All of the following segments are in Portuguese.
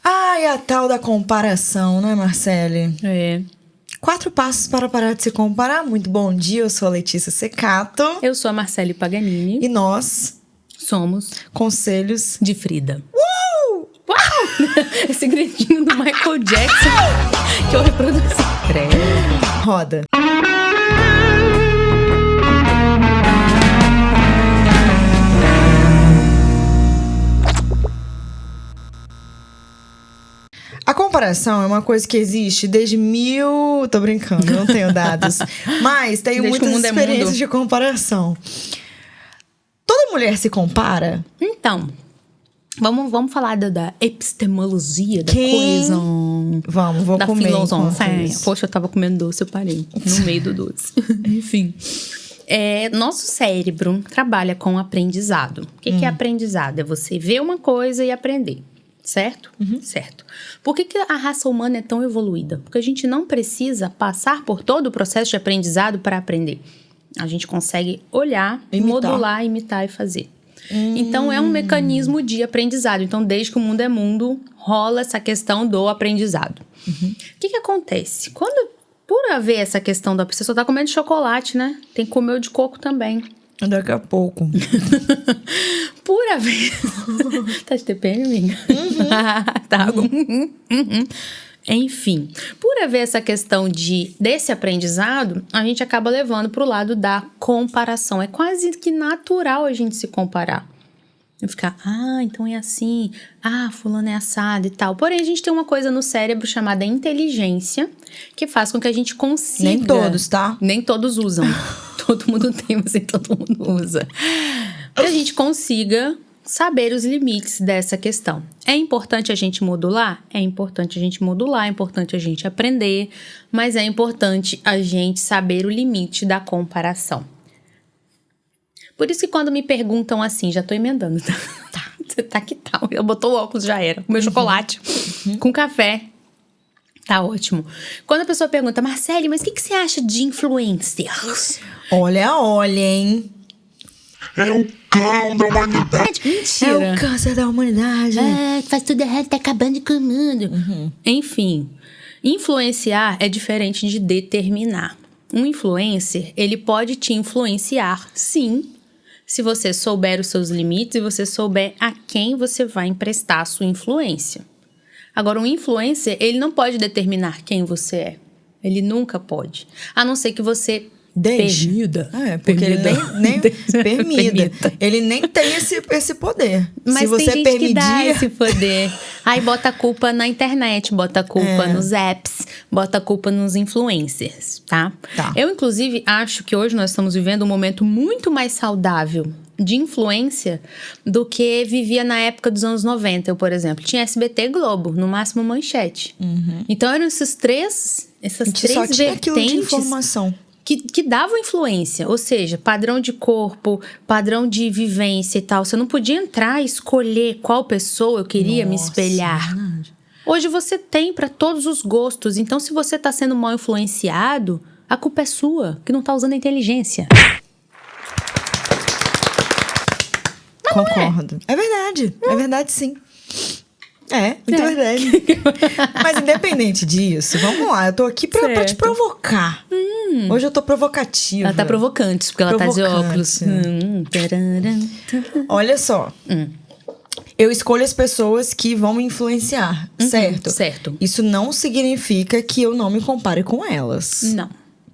Ai, a tal da comparação, né, Marcele? É. 4 passos para parar de se comparar. Muito bom dia, eu sou a Letícia Secato. Eu sou a Marcele Paganini. E nós Somos Conselhos de Frida. Uau! Esse gritinho do Michael Jackson que eu reproduzi. Roda. A comparação é uma coisa que existe desde Tô brincando, não tenho dados. Mas tenho Desde que o muitas mundo é experiências mundo. de comparação. Toda mulher se compara? Então, vamos falar da epistemologia da Quem? coisa. Vou Da comer filosofia. enquanto isso. Poxa, eu tava comendo doce, eu parei no meio do doce. Enfim. Nosso cérebro trabalha com aprendizado. O que é aprendizado? É você ver uma coisa e aprender. Certo? Certo. Por que a raça humana é tão evoluída? Porque a gente não precisa passar por todo o processo de aprendizado para aprender. A gente consegue olhar, modular, imitar e fazer. Então, é um mecanismo de aprendizado. Então, desde que o mundo é mundo, rola essa questão do aprendizado. O que acontece? Por haver essa questão da... Você só tá comendo chocolate, né? Tem que comer o de coco também. Daqui a pouco. Por haver... Tá de TPM, amiga? Tá. Enfim, por haver essa questão desse aprendizado, a gente acaba levando pro lado da comparação. É quase que natural a gente se comparar. E ficar, então é assim, fulano é assado e tal. Porém, a gente tem uma coisa no cérebro chamada inteligência, que faz com que a gente consiga... Nem todos, tá? Nem todos usam. Todo mundo tem, mas nem todo mundo usa. Que a gente consiga saber os limites dessa questão. É importante a gente modular? É importante a gente modular, é importante a gente aprender, mas é importante a gente saber o limite da comparação. Por isso que quando me perguntam assim, já tô emendando, tá que tal? Eu botou o óculos, já era. Comeu chocolate com café. Tá ótimo. Quando a pessoa pergunta, Marcele, mas o que você acha de influencers? Olha, hein? É o cão da humanidade. Mentira. É o câncer da humanidade. Faz tudo errado, tá acabando com o mundo. Enfim, influenciar é diferente de determinar. Um influencer, ele pode te influenciar, sim, se você souber os seus limites e você souber a quem você vai emprestar a sua influência. Agora, um influencer, ele não pode determinar quem você é. Ele nunca pode. A não ser que você permita. Porque ele nem permita. Ele nem tem esse poder. Mas se você tem gente que dá permitir... esse poder. Aí bota a culpa na internet, bota a culpa nos apps, bota a culpa nos influencers, tá? Eu, inclusive, acho que hoje nós estamos vivendo um momento muito mais saudável de influência do que vivia na época dos anos 90. Eu, por exemplo, tinha SBT e Globo, no máximo Manchete. Então eram essas três só tinha aquilo de vertentes informação. que davam influência, ou seja, padrão de corpo, padrão de vivência e tal. Você não podia entrar e escolher qual pessoa eu queria me espelhar. Verdade. Hoje você tem para todos os gostos. Então, se você tá sendo mal influenciado, a culpa é sua, que não tá usando a inteligência. Concordo. É verdade sim. Muito verdade. Mas independente disso, vamos lá, eu tô aqui pra te provocar. Hoje eu tô provocativa. Ela tá provocante, porque ela tá de óculos. Olha só. Eu escolho as pessoas que vão me influenciar, certo? Certo. Isso não significa que eu não me compare com elas. Não.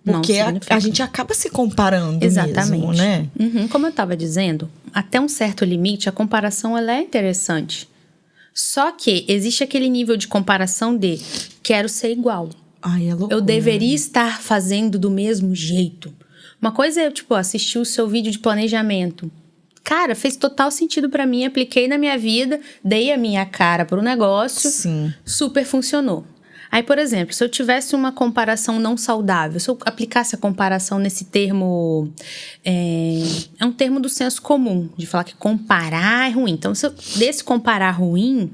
Porque a gente acaba se comparando mesmo, né? Como eu tava dizendo, até um certo limite, a comparação ela é interessante. Só que existe aquele nível de comparação de quero ser igual. Ai, é loucura. Eu deveria estar fazendo do mesmo jeito. Uma coisa é, assistir o seu vídeo de planejamento. Cara, fez total sentido pra mim, apliquei na minha vida, dei a minha cara pro negócio. Sim. Super funcionou. Aí, por exemplo, se eu tivesse uma comparação não saudável, se eu aplicasse a comparação nesse termo... É um termo do senso comum, de falar que comparar é ruim. Então, se eu desse comparar ruim,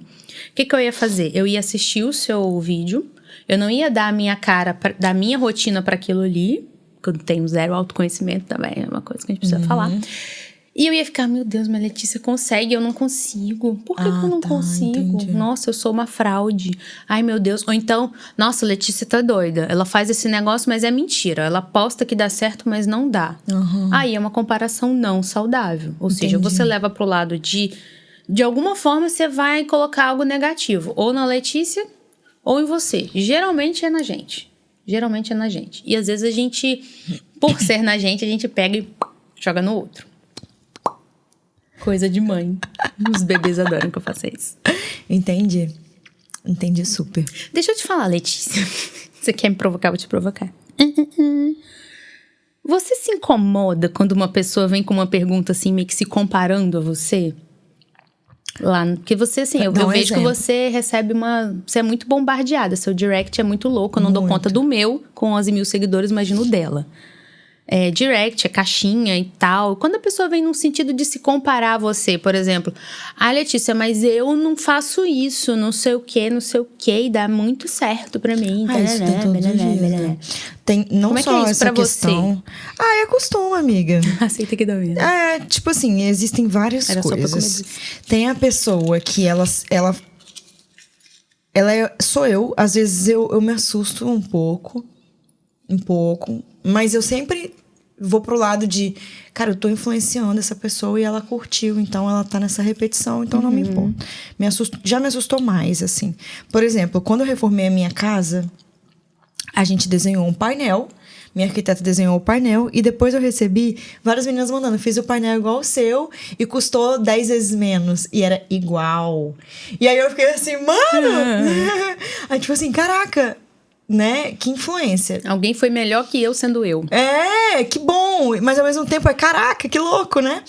o que eu ia fazer? Eu ia assistir o seu vídeo, eu não ia dar a minha cara, dar a minha rotina para aquilo ali, porque eu tenho zero autoconhecimento também, é uma coisa que a gente precisa falar. E eu ia ficar, meu Deus, mas Letícia consegue, eu não consigo. Por que que eu não consigo? Entendi. Nossa, eu sou uma fraude. Ai, meu Deus. Ou então, nossa, Letícia tá doida. Ela faz esse negócio, mas é mentira. Ela posta que dá certo, mas não dá. Aí é uma comparação não saudável. Ou seja, você leva pro lado de alguma forma, você vai colocar algo negativo. Ou na Letícia, ou em você. Geralmente é na gente. E às vezes a gente, por ser na gente, a gente pega e joga no outro. Coisa de mãe. Os bebês adoram que eu faça isso. Entendi super. Deixa eu te falar, Letícia. Você quer me provocar? Vou te provocar. Você se incomoda quando uma pessoa vem com uma pergunta assim, meio que se comparando a você? Porque você, assim, eu vejo que você recebe você é muito bombardeada. Seu direct é muito louco. Eu não dou conta do meu, com 11 mil seguidores, imagino o dela. Direct, caixinha e tal. Quando a pessoa vem num sentido de se comparar a você, por exemplo, Letícia, mas eu não faço isso, não sei o que, e dá muito certo pra mim. Isso tem todos os dias. Tem não Como só é que é isso essa pra questão. você? É costume, amiga. Aceita que dá medo. Tipo assim, existem várias coisas. Tem a pessoa que ela sou eu, às vezes eu me assusto um pouco, mas eu sempre vou pro lado de, cara, eu tô influenciando essa pessoa e ela curtiu, então ela tá nessa repetição, então não me importa. Já me assustou mais, assim. Por exemplo, quando eu reformei a minha casa, a gente desenhou um painel, minha arquiteta desenhou o painel e depois eu recebi várias meninas mandando, fiz o painel igual o seu e custou 10 vezes menos. E era igual. E aí eu fiquei assim, mano! Aí tipo assim, caraca, né? Que influência. Alguém foi melhor que eu sendo eu. Que bom! Mas ao mesmo tempo caraca, que louco, né?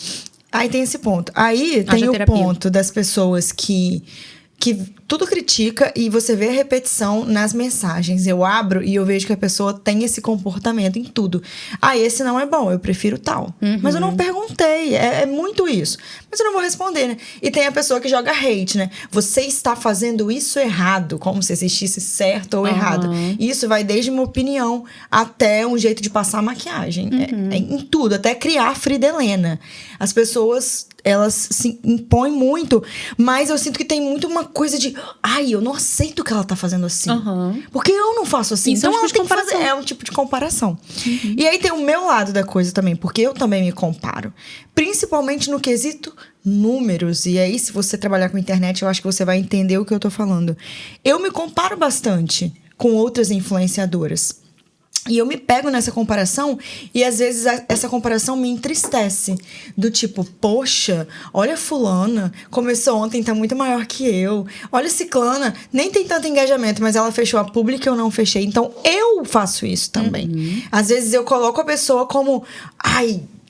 Aí tem esse ponto. Aí tem o ponto das pessoas que tudo critica e você vê a repetição nas mensagens. Eu abro e eu vejo que a pessoa tem esse comportamento em tudo. Esse não é bom, eu prefiro tal. Mas eu não perguntei, é muito isso. Mas eu não vou responder, né? E tem a pessoa que joga hate, né? Você está fazendo isso errado, como se existisse certo ou errado. Isso vai desde uma opinião até um jeito de passar maquiagem. Em tudo, até criar a Frida Helena. As pessoas, elas se impõem muito, mas eu sinto que tem muito uma coisa de eu não aceito que ela tá fazendo assim. Porque eu não faço assim. Isso então é um tipo ela tem que fazer. É um tipo de comparação. E aí tem o meu lado da coisa também, porque eu também me comparo. Principalmente no quesito números. E aí, se você trabalhar com internet, eu acho que você vai entender o que eu tô falando. Eu me comparo bastante com outras influenciadoras. E eu me pego nessa comparação e às vezes essa comparação me entristece. Do tipo, poxa, olha fulana, começou ontem, tá muito maior que eu. Olha ciclana, nem tem tanto engajamento, mas ela fechou a publi que eu não fechei. Então, eu faço isso também. Às vezes eu coloco a pessoa como,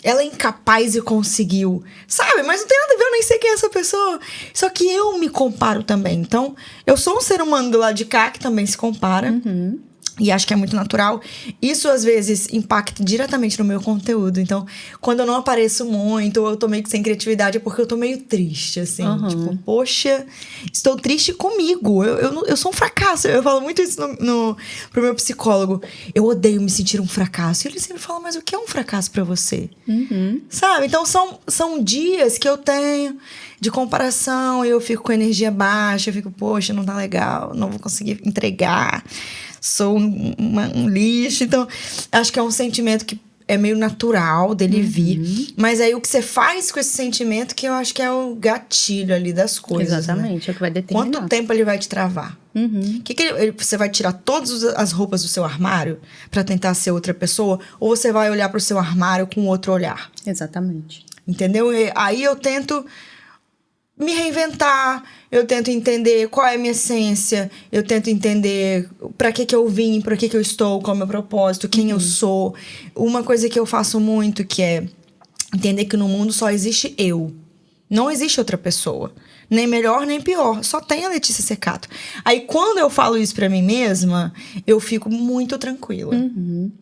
ela é incapaz e conseguiu. Sabe? Mas não tem nada a ver, eu nem sei quem é essa pessoa. Só que eu me comparo também. Então, eu sou um ser humano do lado de cá que também se compara. E acho que é muito natural. Isso, às vezes, impacta diretamente no meu conteúdo. Então, quando eu não apareço muito, ou eu tô meio que sem criatividade, é porque eu tô meio triste, assim. Tipo, poxa, estou triste comigo. Eu sou um fracasso. Eu falo muito isso pro meu psicólogo. Eu odeio me sentir um fracasso. E ele sempre fala, mas o que é um fracasso pra você? Sabe? Então, são dias que eu tenho de comparação. E eu fico com energia baixa. Eu fico, poxa, não tá legal. Não vou conseguir entregar. Sou um lixo. Então, acho que é um sentimento que é meio natural dele vir. Mas aí, o que você faz com esse sentimento, que eu acho que é o gatilho ali das coisas. Exatamente, né? É o que vai determinar. Quanto tempo ele vai te travar? Você vai tirar todas as roupas do seu armário pra tentar ser outra pessoa? Ou você vai olhar pro seu armário com outro olhar? Exatamente. Entendeu? E aí eu tento me reinventar, eu tento entender qual é a minha essência, eu tento entender pra que eu vim, pra que eu estou, qual é o meu propósito, quem eu sou. Uma coisa que eu faço muito, que é entender que no mundo só existe eu. Não existe outra pessoa. Nem melhor, nem pior. Só tem a Letícia Secato. Aí, quando eu falo isso pra mim mesma, eu fico muito tranquila.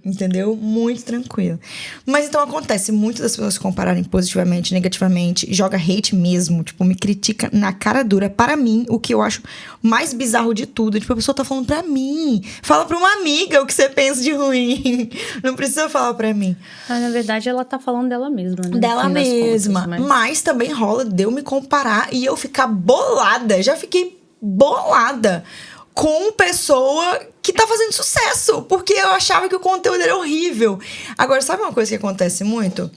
Entendeu? Muito tranquila. Mas então acontece muito das pessoas se compararem positivamente, negativamente, joga hate mesmo, tipo, me critica na cara dura. Para mim, o que eu acho mais bizarro de tudo, tipo, a pessoa tá falando pra mim. Fala pra uma amiga o que você pensa de ruim. Não precisa falar pra mim. Mas, na verdade, ela tá falando dela mesma, né? Dela mesma. Mas também rola de eu me comparar e eu ficar bolada. Já fiquei bolada com pessoa que tá fazendo sucesso. Porque eu achava que o conteúdo era horrível. Agora, sabe uma coisa que acontece muito?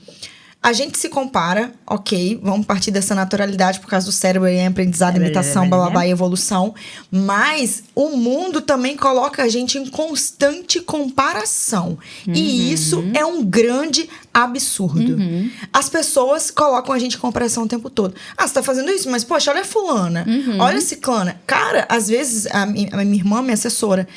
A gente se compara, ok, vamos partir dessa naturalidade por causa do cérebro, aprendizado, imitação, blá, blá, blá, evolução. Mas o mundo também coloca a gente em constante comparação. E isso é um grande absurdo. As pessoas colocam a gente em comparação o tempo todo. Ah, você tá fazendo isso? Mas, poxa, olha a fulana. Olha a ciclana. Cara, às vezes, a minha irmã, minha assessora,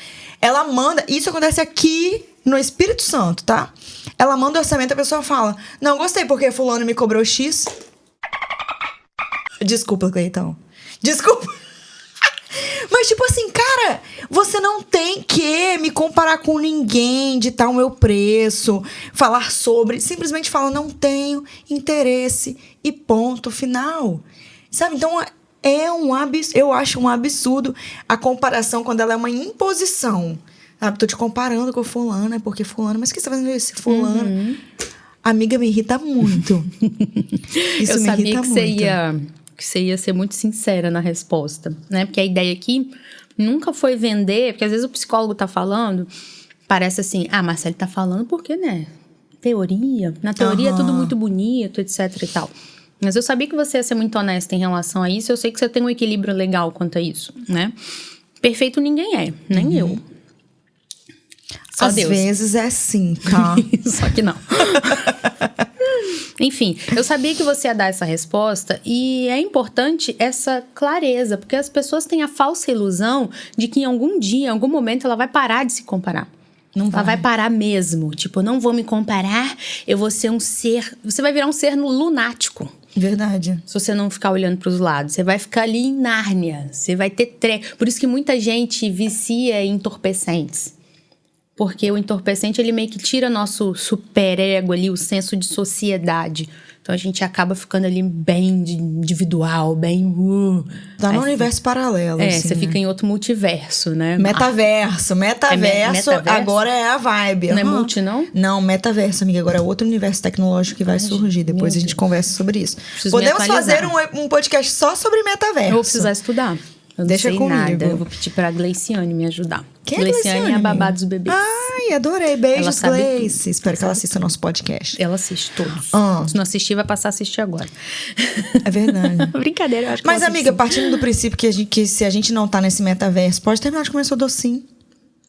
ela manda... Isso acontece aqui no Espírito Santo, tá? Ela manda o orçamento e a pessoa fala: não gostei porque fulano me cobrou X. Desculpa, Cleitão. Desculpa. Mas tipo assim, cara, você não tem que me comparar com ninguém, ditar o meu preço, falar sobre. Simplesmente fala: não tenho interesse e ponto final. Sabe? Então é um absurdo. Eu acho um absurdo a comparação quando ela é uma imposição. Sabe, tô te comparando com fulano, é porque fulano... Mas o que você tá fazendo isso? Fulano... Amiga, me irrita muito. Isso eu me sabia irrita que muito. você ia ser muito sincera na resposta, né? Porque a ideia aqui nunca foi vender... Porque às vezes o psicólogo tá falando... Parece assim... Ah, Marcele tá falando porque, né? Teoria. Na teoria é tudo muito bonito, etc e tal. Mas eu sabia que você ia ser muito honesta em relação a isso. Eu sei que você tem um equilíbrio legal quanto a isso, né? Perfeito ninguém é. Nem eu. Só Às Deus. vezes é assim, tá? Só que não. Enfim, eu sabia que você ia dar essa resposta e é importante essa clareza, porque as pessoas têm a falsa ilusão de que em algum dia, em algum momento, ela vai parar de se comparar. Ela vai parar mesmo. Tipo, eu não vou me comparar, eu vou ser um ser... Você vai virar um ser lunático. Verdade. Se você não ficar olhando para os lados. Você vai ficar ali em Nárnia. Você vai ter Por isso que muita gente vicia em entorpecentes. Porque o entorpecente, ele meio que tira nosso superego ali, o senso de sociedade. Então, a gente acaba ficando ali bem individual, bem... Tá no universo paralelo, assim, você fica em outro multiverso, né? Metaverso. Metaverso, agora é a vibe. Não é multi, não? Não, metaverso, amiga. Agora é outro universo tecnológico que vai surgir. Depois a gente conversa sobre isso. Podemos fazer um podcast só sobre metaverso. Eu vou precisar estudar. Eu não sei comigo. nada. Eu vou pedir pra Gleiciane me ajudar. Quem é Gleiciane é a babá dos bebês. Ai, adorei. Beijos, Gleice. Tudo. Espero que ela assista nosso podcast. Ela assiste todos. Se não assistir, vai passar a assistir agora. É verdade. Brincadeira, eu acho que Mas, amiga, partindo do princípio que se a gente não tá nesse metaverso, pode terminar de comer seu docinho.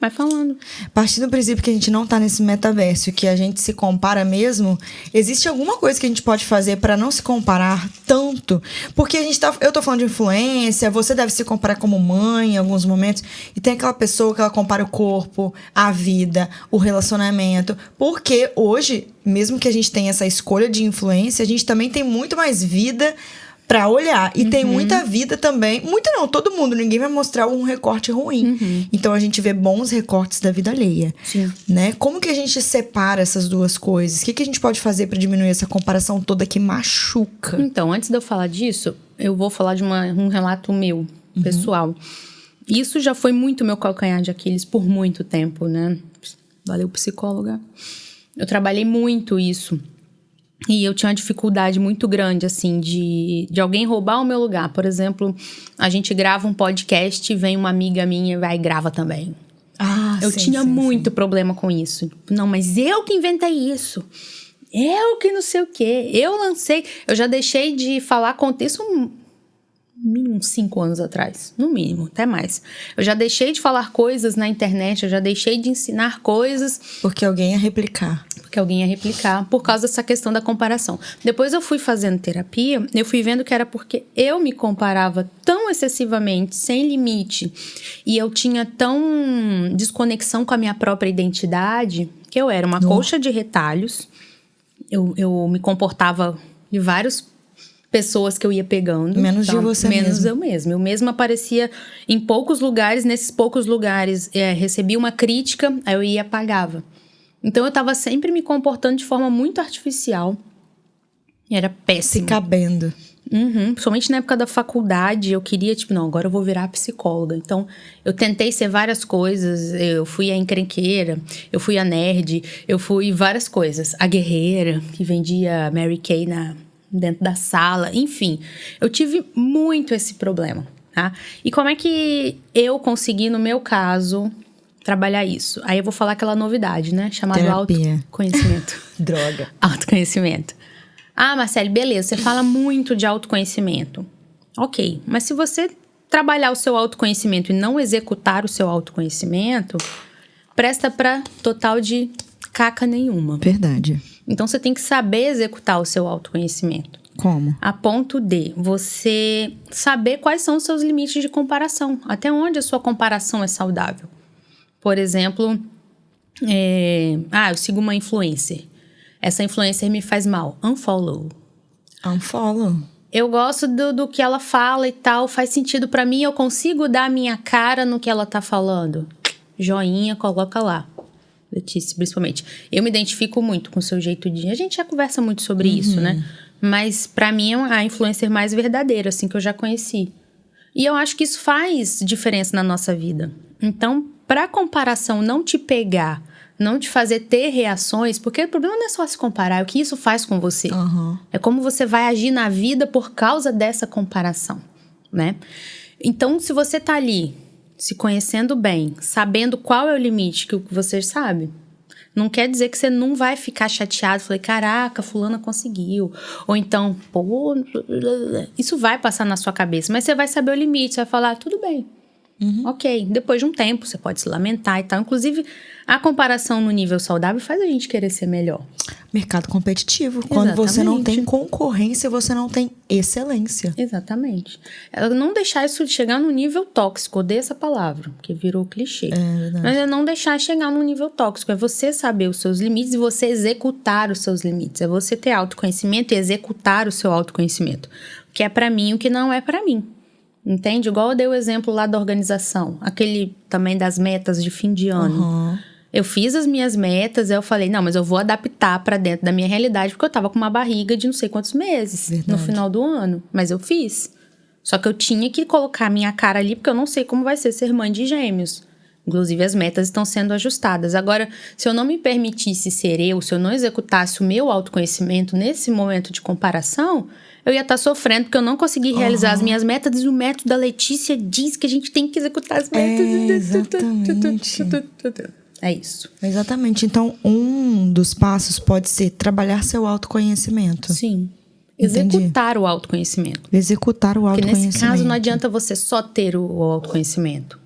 Vai falando. Partindo do princípio que a gente não tá nesse metaverso e que a gente se compara mesmo, existe alguma coisa que a gente pode fazer pra não se comparar tanto? Porque eu tô falando de influência, você deve se comparar como mãe em alguns momentos, e tem aquela pessoa que ela compara o corpo, a vida, o relacionamento. Porque hoje, mesmo que a gente tenha essa escolha de influência, a gente também tem muito mais vida pra olhar. E tem muita vida também. Muita não, todo mundo. Ninguém vai mostrar um recorte ruim. Então, a gente vê bons recortes da vida alheia. Sim. Né? Como que a gente separa essas duas coisas? O que a gente pode fazer pra diminuir essa comparação toda que machuca? Então, antes de eu falar disso, eu vou falar de um relato meu, pessoal. Isso já foi muito meu calcanhar de Aquiles por muito tempo, né? Valeu, psicóloga. Eu trabalhei muito isso. E eu tinha uma dificuldade muito grande, assim, de alguém roubar o meu lugar. Por exemplo, a gente grava um podcast e vem uma amiga minha e vai e grava também. Eu tinha muito problema com isso. Não, mas eu que inventei isso. Eu que não sei o quê. Eu lancei... Eu já deixei de falar contra isso mínimo 5 anos atrás. No mínimo, até mais. Eu já deixei de falar coisas na internet. Eu já deixei de ensinar coisas... Porque alguém ia replicar. Por causa dessa questão da comparação. Depois eu fui fazendo terapia, eu fui vendo que era porque eu me comparava tão excessivamente, sem limite, e eu tinha tão desconexão com a minha própria identidade, que eu era uma colcha de retalhos, eu me comportava de vários pessoas que eu ia pegando. Menos de você Menos mesmo. eu mesma. Eu mesma aparecia em poucos lugares. Nesses poucos lugares, recebia uma crítica, aí eu ia e apagava. Então, eu tava sempre me comportando de forma muito artificial. Era Se péssimo. cabendo. Principalmente na época da faculdade, eu queria, tipo, não, agora eu vou virar psicóloga. Então, eu tentei ser várias coisas. Eu fui a encrenqueira, eu fui a nerd, eu fui várias coisas. A guerreira, que vendia Mary Kay dentro da sala. Enfim, eu tive muito esse problema, tá? E como é que eu consegui, no meu caso, trabalhar isso? Aí eu vou falar aquela novidade, né? Chamado Terapia. autoconhecimento. Droga. Autoconhecimento. Ah, Marcele, beleza, você fala muito de autoconhecimento. Ok, mas se você trabalhar o seu autoconhecimento e não executar o seu autoconhecimento, presta pra total de caca nenhuma. Verdade. Então, você tem que saber executar o seu autoconhecimento. Como? A ponto de você saber quais são os seus limites de comparação. Até onde a sua comparação é saudável. Por exemplo, eu sigo uma influencer. Essa influencer me faz mal. Unfollow. Unfollow. Eu gosto do que ela fala e tal. Faz sentido pra mim. Eu consigo dar a minha cara no que ela tá falando. Joinha, coloca lá. Letícia, principalmente. Eu me identifico muito com o seu jeito de... A gente já conversa muito sobre isso, né? Mas pra mim é a influencer mais verdadeira, assim, que eu já conheci. E eu acho que isso faz diferença na nossa vida. Então, pra comparação não te pegar... Não te fazer ter reações, porque o problema não é só se comparar, é o que isso faz com você. É como você vai agir na vida por causa dessa comparação, né? Então, se você tá ali, se conhecendo bem, sabendo qual é o limite que você sabe, não quer dizer que você não vai ficar chateado. Falei, caraca, fulana conseguiu. Ou então, pô, isso vai passar na sua cabeça, mas você vai saber o limite, você vai falar, tudo bem. Ok, depois de um tempo você pode se lamentar e tal. Inclusive, a comparação no nível saudável faz a gente querer ser melhor. Mercado competitivo. Quando você não tem concorrência, você não tem excelência. Exatamente. Não deixar isso chegar no nível tóxico. Odeio essa palavra, porque virou clichê. Mas é não deixar chegar no nível tóxico. É você saber os seus limites e você executar os seus limites. É você ter autoconhecimento e executar o seu autoconhecimento. O que é pra mim e o que não é pra mim. Entende? Igual eu dei o exemplo lá da organização. Aquele também das metas de fim de ano. Eu fiz as minhas metas, aí eu falei, não, mas eu vou adaptar pra dentro da minha realidade, porque eu tava com uma barriga de não sei quantos meses no final do ano. Mas eu fiz. Só que eu tinha que colocar a minha cara ali, porque eu não sei como vai ser mãe de gêmeos. Inclusive, as metas estão sendo ajustadas. Agora, se eu não me permitisse ser eu, se eu não executasse o meu autoconhecimento nesse momento de comparação, eu ia estar sofrendo porque eu não consegui realizar as minhas metas. E o método da Letícia diz que a gente tem que executar as metas. Exatamente. É isso. Exatamente. Então, um dos passos pode ser trabalhar seu autoconhecimento. Sim. Entendi. Executar o autoconhecimento. Executar o Porque autoconhecimento. nesse caso não adianta você só ter o autoconhecimento.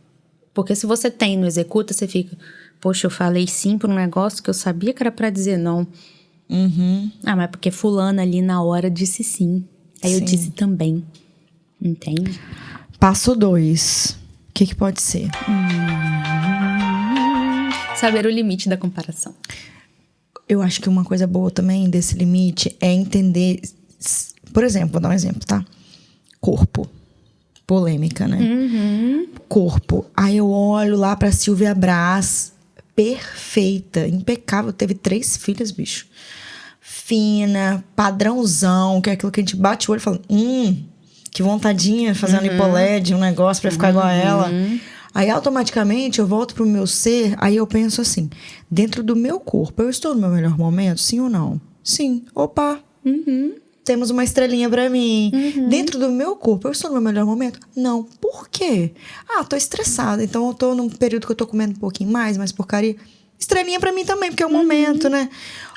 Porque se você tem e não executa, você fica... Poxa, eu falei sim para um negócio que eu sabia que era para dizer não. Ah, mas porque fulana ali na hora disse sim. Aí eu disse também. Entende? Passo 2. O que pode ser? Saber o limite da comparação. Eu acho que uma coisa boa também desse limite é entender... Por exemplo, vou dar um exemplo, tá? Corpo. Polêmica, né? Corpo. Aí eu olho lá pra Silvia Brás, perfeita, impecável. Teve 3 filhas, bicho. Fina, padrãozão, que é aquilo que a gente bate o olho e fala, que vontadinha de fazer uma lipoled, um negócio pra ficar igual a ela. Aí automaticamente eu volto pro meu ser, aí eu penso assim, dentro do meu corpo, eu estou no meu melhor momento? Sim ou não? Sim. Opa! Temos uma estrelinha pra mim. Dentro do meu corpo, eu estou no meu melhor momento? Não. Por quê? Tô estressada. Então, eu tô num período que eu tô comendo um pouquinho mais porcaria. Estrelinha pra mim também, porque é o momento, né?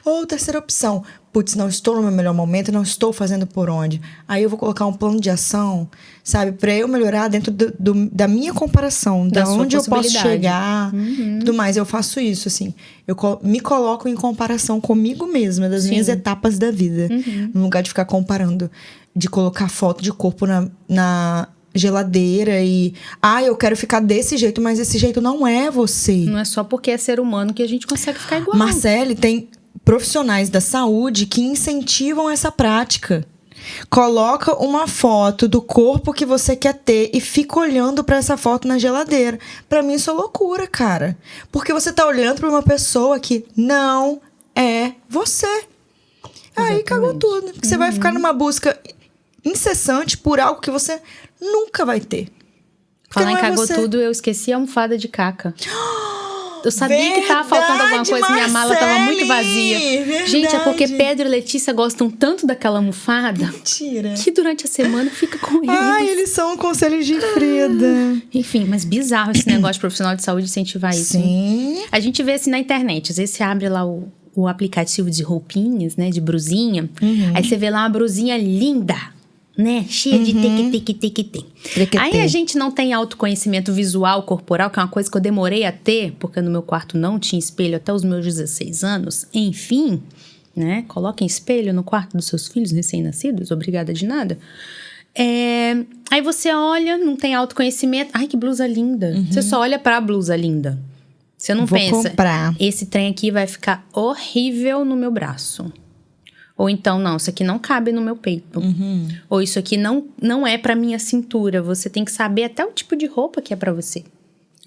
Ou terceira opção. Putz, não estou no meu melhor momento, não estou fazendo por onde. Aí eu vou colocar um plano de ação, sabe? Pra eu melhorar dentro da minha comparação. Da onde eu posso chegar. Tudo mais. Eu faço isso, assim. Eu me coloco em comparação comigo mesma, das minhas etapas da vida. No lugar de ficar comparando. De colocar foto de corpo na geladeira e... eu quero ficar desse jeito, mas esse jeito não é você. Não é só porque é ser humano que a gente consegue ficar igual. Marcele, tem profissionais da saúde que incentivam essa prática. Coloca uma foto do corpo que você quer ter e fica olhando pra essa foto na geladeira. Pra mim isso é loucura, cara. Porque você tá olhando pra uma pessoa que não é você. Aí cagou tudo. Porque você vai ficar numa busca incessante por algo que você nunca vai ter. Falar em cagou tudo, eu esqueci a almofada de caca. Eu sabia que tava faltando alguma coisa, minha mala tava muito vazia. Verdade. Gente, é porque Pedro e Letícia gostam tanto daquela almofada. Mentira. Que durante a semana fica com eles. Ai, eles são conselhos de Frida. Enfim, mas bizarro esse negócio de profissional de saúde incentivar isso. Sim. A gente vê assim na internet. Às vezes você abre lá o aplicativo de roupinhas, né? De brusinha. Aí você vê lá uma brusinha linda, né? Cheia de teque. Aí a gente não tem autoconhecimento visual corporal, que é uma coisa que eu demorei a ter, porque no meu quarto não tinha espelho até os meus 16 anos. Enfim, né? Coloquem espelho no quarto dos seus filhos recém-nascidos, obrigada de nada. Aí você olha, não tem autoconhecimento. Ai, que blusa linda. Você só olha pra blusa linda. Você não pensa, comprar. Esse trem aqui vai ficar horrível no meu braço. Ou então, não, isso aqui não cabe no meu peito. Ou isso aqui não é pra minha cintura. Você tem que saber até o tipo de roupa que é pra você.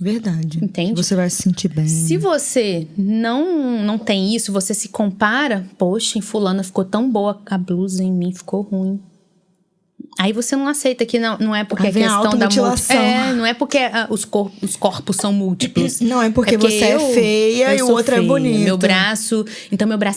Verdade. Entende? Você vai se sentir bem. Se você não tem isso, você se compara... Poxa, em fulana ficou tão boa a blusa, em mim ficou ruim. Aí você não aceita que não é porque Aí a vem a questão da automutilação. não é porque os corpos são múltiplos. Não, é porque você é feia e o sou outro é feia. bonito. Meu braço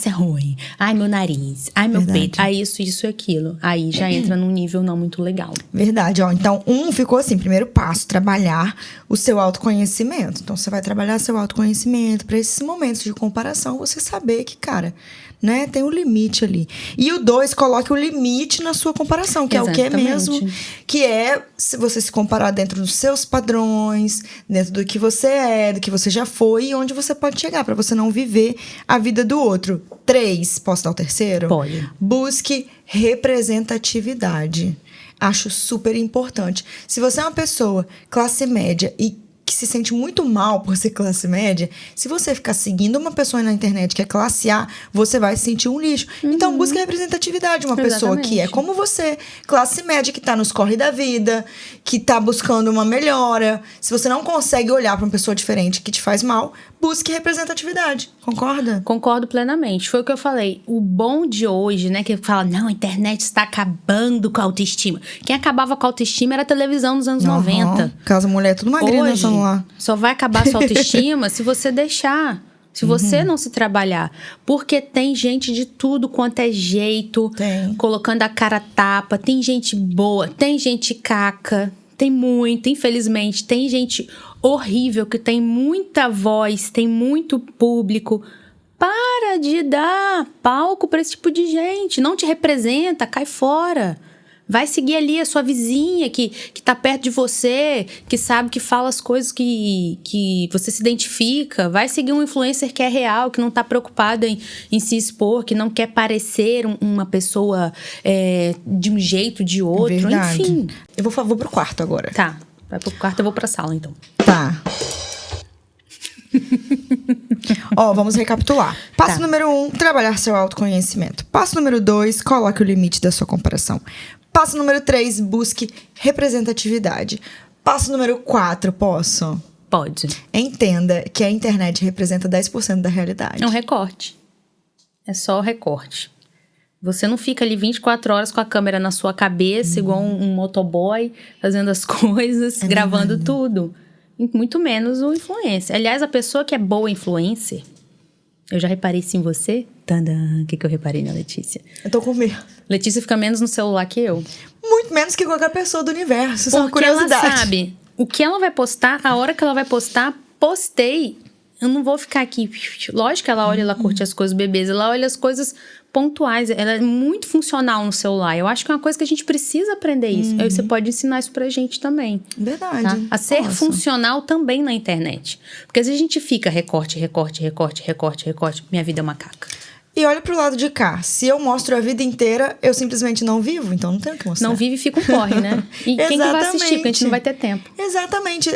é ruim. Ai, meu nariz. Ai, meu Verdade. peito. Ai, isso e aquilo. Aí já entra num nível não muito legal. Verdade, ó. Então, ficou assim, primeiro passo, trabalhar o seu autoconhecimento. Então, você vai trabalhar seu autoconhecimento para esses momentos de comparação, você saber que, cara, né, tem um limite ali. E o 2, coloque o limite na sua comparação, que é o que é mesmo? Que é se você se comparar dentro dos seus padrões, dentro do que você é, do que você já foi e onde você pode chegar, para você não viver a vida do outro. 3, posso dar o terceiro? Pode. Busque representatividade. Acho super importante. Se você é uma pessoa classe média e que se sente muito mal por ser classe média, se você ficar seguindo uma pessoa na internet que é classe A, você vai se sentir um lixo. Então, busque representatividade. Uma pessoa que é como você, classe média, que tá nos corre da vida, que tá buscando uma melhora. Se você não consegue olhar pra uma pessoa diferente que te faz mal, busque representatividade. Concorda? Concordo plenamente. Foi o que eu falei. O bom de hoje, né? Que fala, não, a internet está acabando com a autoestima. Quem acabava com a autoestima era a televisão nos anos 90. Casa mulher tudo magrinha no celular. Só vai acabar sua autoestima se você deixar. Se você não se trabalhar. Porque tem gente de tudo quanto é jeito. Colocando a cara a tapa. Tem gente boa. Tem gente caca. Tem muito, infelizmente. Tem gente horrível que tem muita voz. Tem muito público. Para de dar palco para esse tipo de gente. Não te representa, cai fora. Vai seguir ali a sua vizinha que tá perto de você, que sabe que fala as coisas que você se identifica. Vai seguir um influencer que é real, que não tá preocupado em se expor, que não quer parecer uma pessoa de um jeito, de outro. Verdade. Enfim. Eu vou pro quarto agora. Tá. Vai pro quarto, eu vou pra sala, então. Tá. Ó, vamos recapitular. Passo número 1, trabalhar seu autoconhecimento. Passo número 2, coloque o limite da sua comparação. Passo número 3, busque representatividade. Passo número 4, posso? Pode. Entenda que a internet representa 10% da realidade. É um recorte. É só o recorte. Você não fica ali 24 horas com a câmera na sua cabeça, igual um motoboy, fazendo as coisas, gravando tudo. Muito menos o influencer. Aliás, a pessoa que é boa influencer, eu já reparei isso em você. Tadã! O que eu reparei na Letícia? Eu tô com medo. Letícia fica menos no celular que eu. Muito menos que qualquer pessoa do universo. Isso é uma Porque curiosidade. ela sabe o que ela vai postar, a hora que ela vai postar, postei. Eu não vou ficar aqui... Lógico que ela olha, ela curte as coisas bebês, ela olha as coisas pontuais. Ela é muito funcional no celular. Eu acho que é uma coisa que a gente precisa aprender isso. Aí você pode ensinar isso pra gente também. Verdade. Tá? A ser funcional também na internet. Porque às vezes a gente fica recorte. Minha vida é uma caca. E olha pro lado de cá. Se eu mostro a vida inteira, eu simplesmente não vivo. Então não tenho o que mostrar. Não vive e fica um porre, né? E quem que vai assistir? Porque a gente não vai ter tempo. Exatamente.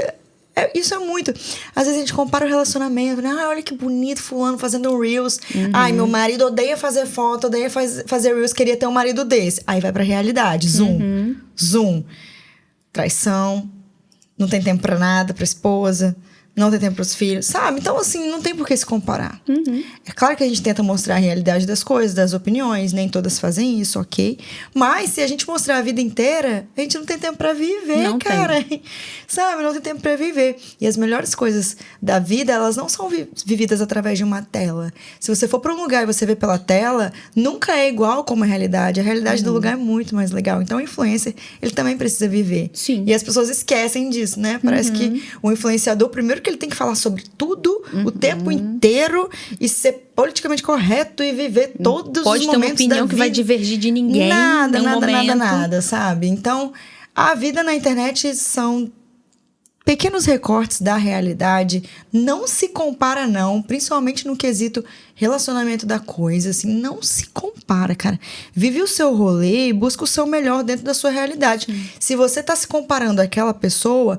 Isso é muito. Às vezes a gente compara o relacionamento, né? Olha que bonito fulano fazendo um Reels. Ai, meu marido odeia fazer foto, odeia fazer Reels, queria ter um marido desse. Aí vai pra realidade, zoom. Traição, não tem tempo pra nada, pra esposa, não tem tempo pros filhos, sabe? Então, assim, não tem por que se comparar. É claro que a gente tenta mostrar a realidade das coisas, das opiniões, nem todas fazem isso, ok? Mas se a gente mostrar a vida inteira, a gente não tem tempo pra viver, não cara. Tem. Sabe? Não tem tempo pra viver. E as melhores coisas da vida, elas não são vividas através de uma tela. Se você for pra um lugar e você vê pela tela, nunca é igual como a realidade. A realidade do lugar é muito mais legal. Então, o influencer, ele também precisa viver. Sim. E as pessoas esquecem disso, né? Parece que o influenciador, primeiro que ele tem que falar sobre tudo, o tempo inteiro, e ser politicamente correto e viver todos os momentos da vida. Pode ter uma opinião que vai divergir de ninguém. Nada, sabe? Então, a vida na internet são pequenos recortes da realidade. Não se compara, não. Principalmente no quesito relacionamento da coisa, assim. Não se compara, cara. Vive o seu rolê e busca o seu melhor dentro da sua realidade. Se você tá se comparando àquela pessoa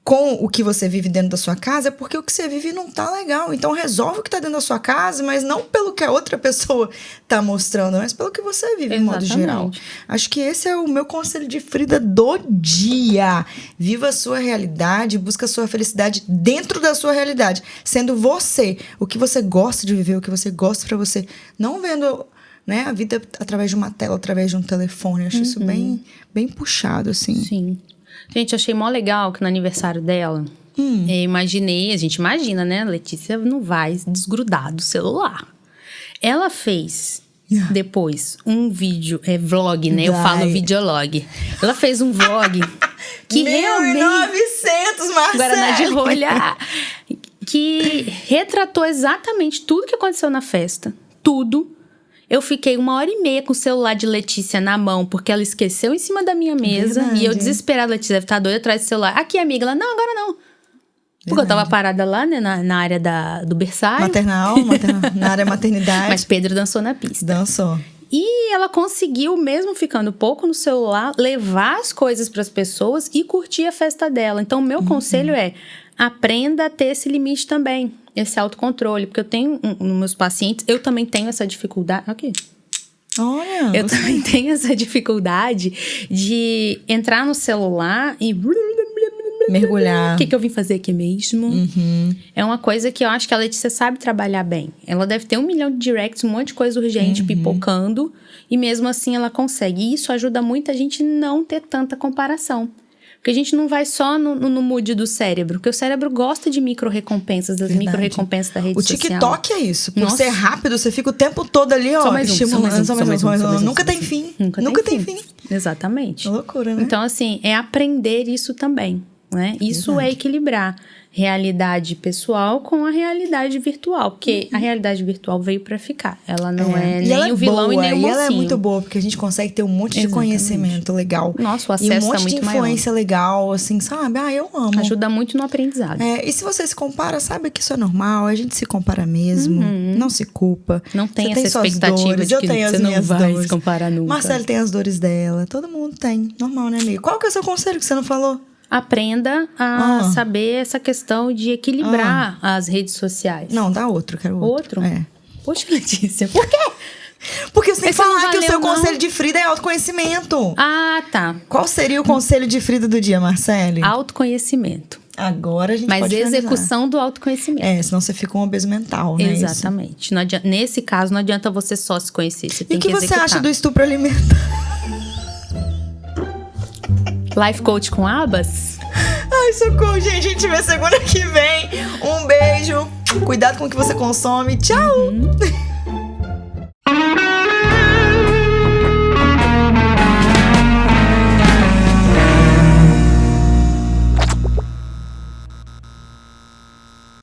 com o que você vive dentro da sua casa, é porque o que você vive não tá legal. Então, resolve o que tá dentro da sua casa, mas não pelo que a outra pessoa tá mostrando, mas pelo que você vive, de modo geral. Acho que esse é o meu conselho de Frida do dia. Viva a sua realidade, busca a sua felicidade dentro da sua realidade. Sendo você, o que você gosta de viver, o que você gosta pra você. Não vendo, né, a vida através de uma tela, através de um telefone. Acho isso bem puxado, assim. Sim. Gente, achei mó legal que no aniversário dela, eu imaginei, a gente imagina, né? Letícia não vai desgrudar do celular. Ela fez depois um vídeo, vlog, né? Eu falo videolog. Ela fez um vlog que 1900, Marcelo! Guaraná de rolha! Que retratou exatamente tudo que aconteceu na festa. Tudo. Eu fiquei 1h30 com o celular de Letícia na mão, porque ela esqueceu em cima da minha mesa. Verdade. E eu desesperada, Letícia deve estar doida atrás do celular. Aqui, amiga. Ela, não, agora não. Porque eu tava parada lá, né, na área do berçário. Maternal, na área maternidade. Mas Pedro dançou na pista. Dançou. E ela conseguiu, mesmo ficando pouco no celular, levar as coisas para as pessoas e curtir a festa dela. Então, o meu conselho é, aprenda a ter esse limite também. Esse autocontrole, porque eu tenho, nos meus pacientes, eu também tenho essa dificuldade. Aqui. Olha! Eu também tenho essa dificuldade de entrar no celular e mergulhar. O que eu vim fazer aqui mesmo? É uma coisa que eu acho que a Letícia sabe trabalhar bem. Ela deve ter 1 milhão de directs, um monte de coisa urgente pipocando, e mesmo assim ela consegue. E isso ajuda muito a gente não ter tanta comparação. Porque a gente não vai só no mood do cérebro, porque o cérebro gosta de micro-recompensas, das micro-recompensas da rede social. O TikTok é isso. Por ser rápido, você fica o tempo todo ali, ó, estimulando. Só mais um. Nunca tem fim. Nunca tem fim. Exatamente. Loucura, né? Então, assim, é aprender isso também, né? Isso é equilibrar realidade pessoal com a realidade virtual. Porque a realidade virtual veio pra ficar. Ela não é nem o vilão e nem o mocinho. E ela é muito boa, porque a gente consegue ter um monte de conhecimento legal. Nossa, o acesso e um monte é muito de influência legal, assim, sabe? Eu amo. Ajuda muito no aprendizado. E se você se compara, sabe que isso é normal. A gente se compara mesmo. Não se culpa. Não tem essa expectativa de que você não vai se comparar nunca. Marcelo tem as dores dela. Todo mundo tem. Normal, né, amigo? Qual que é o seu conselho que você não falou? Aprenda a saber essa questão de equilibrar as redes sociais. Não, dá outro, quero outro. Poxa, Letícia, por quê? Porque você tem que falar que o seu conselho de Frida é autoconhecimento. Ah, tá. Qual seria o conselho de Frida do dia, Marcele? Autoconhecimento. Agora a gente pode finalizar. Execução do autoconhecimento. Senão você fica um obeso mental, né? Exatamente. Não adianta, nesse caso, não adianta você só se conhecer, você tem que executar. E o que você acha do estupro alimentar? Life coach com abas? Ai, socorro, gente. A gente se vê segunda que vem. Um beijo. Cuidado com o que você consome. Tchau!